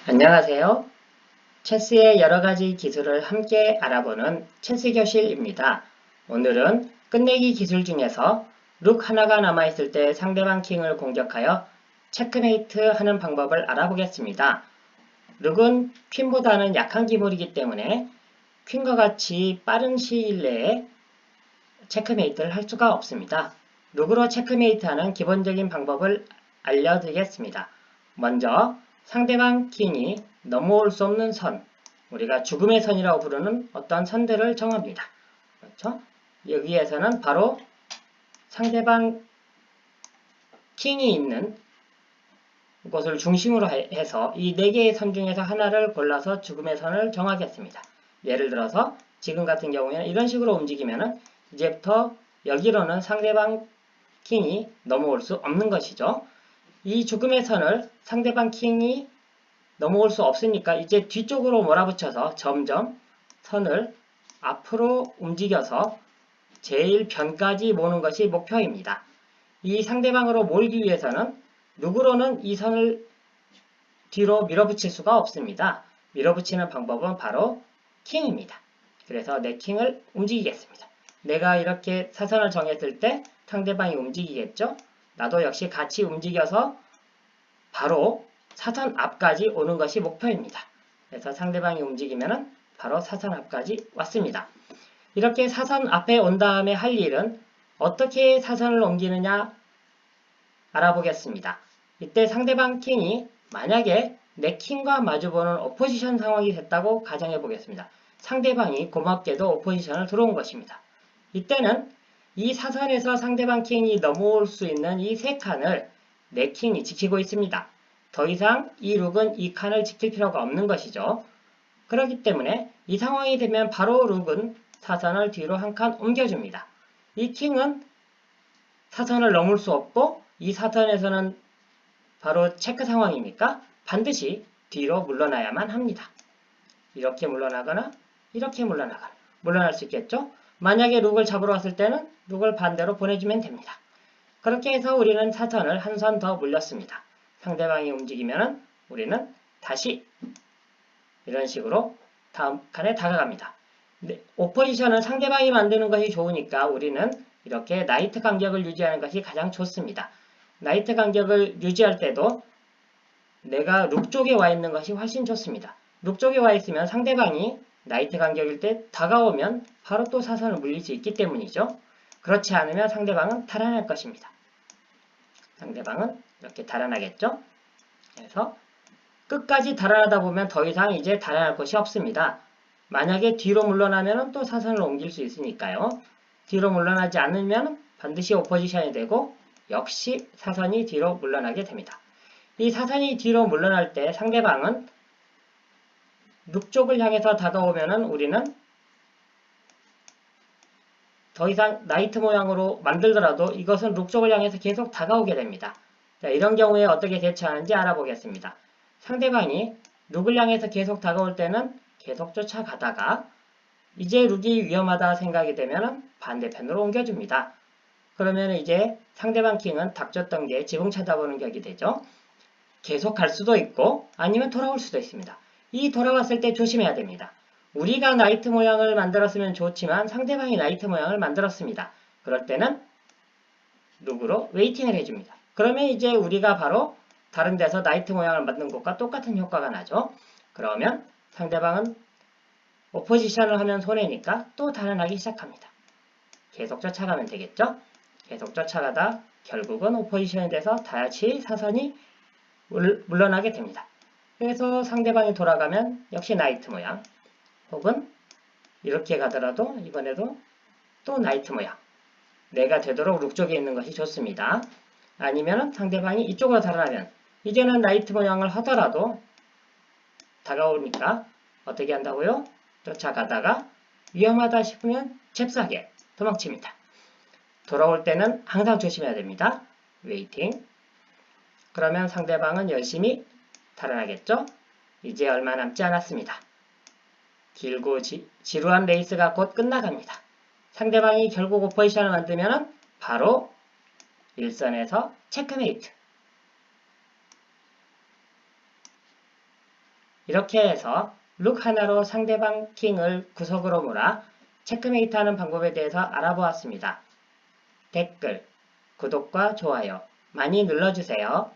안녕하세요. 체스의 여러가지 기술을 함께 알아보는 체스교실입니다. 오늘은 끝내기 기술 중에서 룩 하나가 남아있을 때 상대방 킹을 공격하여 체크메이트 하는 방법을 알아보겠습니다. 룩은 퀸보다는 약한 기물이기 때문에 퀸과 같이 빠른 시일 내에 체크메이트를 할 수가 없습니다. 룩으로 체크메이트하는 기본적인 방법을 알려드리겠습니다. 먼저 상대방 킹이 넘어올 수 없는 선, 우리가 죽음의 선이라고 부르는 어떤 선들을 정합니다. 그렇죠? 여기에서는 바로 상대방 킹이 있는 곳을 중심으로 해서 이 4개의 선 중에서 하나를 골라서 죽음의 선을 정하겠습니다. 예를 들어서 지금 같은 경우에는 이런 식으로 움직이면은 이제부터 여기로는 상대방 킹이 넘어올 수 없는 것이죠. 이 죽음의 선을 상대방 킹이 넘어올 수 없으니까 이제 뒤쪽으로 몰아붙여서 점점 선을 앞으로 움직여서 제일 변까지 모는 것이 목표입니다. 이 상대방으로 몰기 위해서는 룩으로는 이 선을 뒤로 밀어붙일 수가 없습니다. 밀어붙이는 방법은 바로 킹입니다. 그래서 내 킹을 움직이겠습니다. 내가 이렇게 사선을 정했을 때 상대방이 움직이겠죠? 나도 역시 같이 움직여서 바로 사선 앞까지 오는 것이 목표입니다. 그래서 상대방이 움직이면 바로 사선 앞까지 왔습니다. 이렇게 사선 앞에 온 다음에 할 일은 어떻게 사선을 옮기느냐 알아보겠습니다. 이때 상대방 킹이 만약에 내 킹과 마주보는 오포지션 상황이 됐다고 가정해 보겠습니다. 상대방이 고맙게도 오포지션을 들어온 것입니다. 이때는 이 사선에서 상대방 킹이 넘어올 수 있는 이 3칸을 내 킹이 지키고 있습니다. 더 이상 이 룩은 이 칸을 지킬 필요가 없는 것이죠. 그렇기 때문에 이 상황이 되면 바로 룩은 사선을 뒤로 한 칸 옮겨줍니다. 이 킹은 사선을 넘을 수 없고 이 사선에서는 바로 체크 상황이니까 반드시 뒤로 물러나야만 합니다. 이렇게 물러나거나 이렇게 물러나거나 물러날 수 있겠죠? 만약에 룩을 잡으러 왔을 때는 룩을 반대로 보내주면 됩니다. 그렇게 해서 우리는 사선을 한 선 더 물렸습니다. 상대방이 움직이면 우리는 다시 이런 식으로 다음 칸에 다가갑니다. 오포지션은 상대방이 만드는 것이 좋으니까 우리는 이렇게 나이트 간격을 유지하는 것이 가장 좋습니다. 나이트 간격을 유지할 때도 내가 룩 쪽에 와 있는 것이 훨씬 좋습니다. 룩 쪽에 와 있으면 상대방이 나이트 간격일 때 다가오면 바로 또 사선을 물릴 수 있기 때문이죠. 그렇지 않으면 상대방은 달아날 것입니다. 상대방은 이렇게 달아나겠죠. 그래서 끝까지 달아나다 보면 더 이상 이제 달아날 것이 없습니다. 만약에 뒤로 물러나면 또 사선을 옮길 수 있으니까요. 뒤로 물러나지 않으면 반드시 오포지션이 되고 역시 사선이 뒤로 물러나게 됩니다. 이 사선이 뒤로 물러날 때 상대방은 룩 쪽을 향해서 다가오면 우리는 더 이상 나이트 모양으로 만들더라도 이것은 룩 쪽을 향해서 계속 다가오게 됩니다. 자, 이런 경우에 어떻게 대처하는지 알아보겠습니다. 상대방이 룩을 향해서 계속 다가올 때는 계속 쫓아가다가 이제 룩이 위험하다 생각이 되면 반대편으로 옮겨줍니다. 그러면 이제 상대방 킹은 닥쳤던 게 지붕 쳐다보는 격이 되죠. 계속 갈 수도 있고 아니면 돌아올 수도 있습니다. 이 돌아왔을 때 조심해야 됩니다. 우리가 나이트 모양을 만들었으면 좋지만 상대방이 나이트 모양을 만들었습니다. 그럴 때는 룩으로 웨이팅을 해줍니다. 그러면 이제 우리가 바로 다른 데서 나이트 모양을 만든 것과 똑같은 효과가 나죠. 그러면 상대방은 오포지션을 하면 손해니까 또 달아나기 시작합니다. 계속 쫓아가면 되겠죠? 계속 쫓아가다 결국은 오포지션이 돼서 다시 사선이 물러나게 됩니다. 그래서 상대방이 돌아가면 역시 나이트 모양 혹은 이렇게 가더라도 이번에도 또 나이트 모양 내가 되도록 룩 쪽에 있는 것이 좋습니다. 아니면 상대방이 이쪽으로 달아나면 이제는 나이트 모양을 하더라도 다가오니까 어떻게 한다고요? 쫓아가다가 위험하다 싶으면 잽싸게 도망칩니다. 돌아올 때는 항상 조심해야 됩니다. 웨이팅. 그러면 상대방은 열심히 달아나겠죠? 이제 얼마 남지 않았습니다. 길고 지루한 레이스가 곧 끝나갑니다. 상대방이 결국 오포지션을 만들면 바로 일선에서 체크메이트. 이렇게 해서 룩 하나로 상대방 킹을 구석으로 몰아 체크메이트 하는 방법에 대해서 알아보았습니다. 댓글, 구독과 좋아요 많이 눌러주세요.